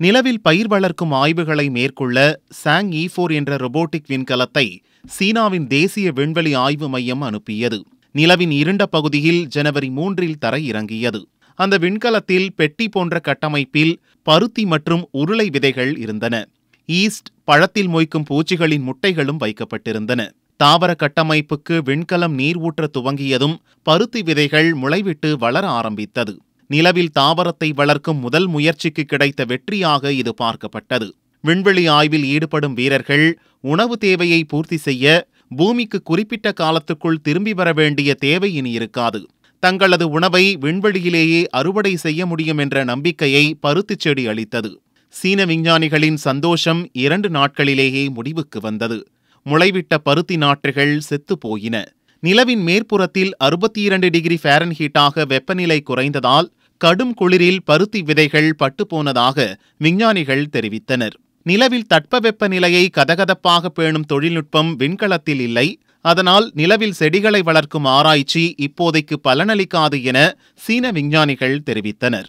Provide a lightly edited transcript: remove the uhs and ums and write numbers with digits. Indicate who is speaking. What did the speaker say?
Speaker 1: நிலவில் பயிர் வளர்க்கும் ஆய்வுகளை மேற்கொள்ள சாங் E4 என்ற ரொபோட்டிக் விண்கலத்தை சீனாவின் தேசிய விண்வெளி ஆய்வு மையம் அனுப்பியது. நிலவின் இருண்ட பகுதியில் ஜனவரி 3 தரை இறங்கியது. அந்த விண்கலத்தில் பெட்டி போன்ற கட்டமைப்பில் பருத்தி மற்றும் உருளை விதைகள் இருந்தன. ஈஸ்ட், பழத்தில் மொய்க்கும் பூச்சிகளின் முட்டைகளும் வைக்கப்பட்டிருந்தன. தாவர கட்டமைப்புக்கு விண்கலம் நீர் ஊற்ற துவங்கியதும் பருத்தி விதைகள் முளைவிட்டு வளர ஆரம்பித்தது. நிலவில் தாவரத்தை வளர்க்கும் முதல் முயற்சிக்கு கிடைத்த வெற்றியாக இது பார்க்கப்பட்டது. விண்வெளி ஆய்வில் ஈடுபடும் வீரர்கள் உணவு தேவையை பூர்த்தி செய்ய பூமிக்கு குறிப்பிட்ட காலத்துக்குள் திரும்பி வர வேண்டிய தேவை இனி இருக்காது. தங்களது உணவை விண்வெளியிலேயே அறுவடை செய்ய முடியும் என்ற நம்பிக்கையை பருத்திச் செடி அளித்தது. சீன விஞ்ஞானிகளின் சந்தோஷம் 2 நாட்களிலேயே முடிவுக்கு வந்தது. முளைவிட்ட பருத்தி நாற்றுகள் செத்துப் போயின. நிலவின் மேற்புறத்தில் 62 டிகிரி ஃபாரன்ஹீட்டாக வெப்பநிலை குறைந்ததால் கடும் குளிரில் பருத்தி விதைகள் பட்டுப்போனதாக விஞ்ஞானிகள் தெரிவித்தனர். நிலவில் தட்பவெப்பநிலையை கதகதப்பாக பேணும் தொழில்நுட்பம் விண்கலத்தில் இல்லை. அதனால் நிலவில் செடிகளை வளர்க்கும் ஆராய்ச்சி இப்போதைக்கு பலனளிக்காது என சீன விஞ்ஞானிகள் தெரிவித்தனர்.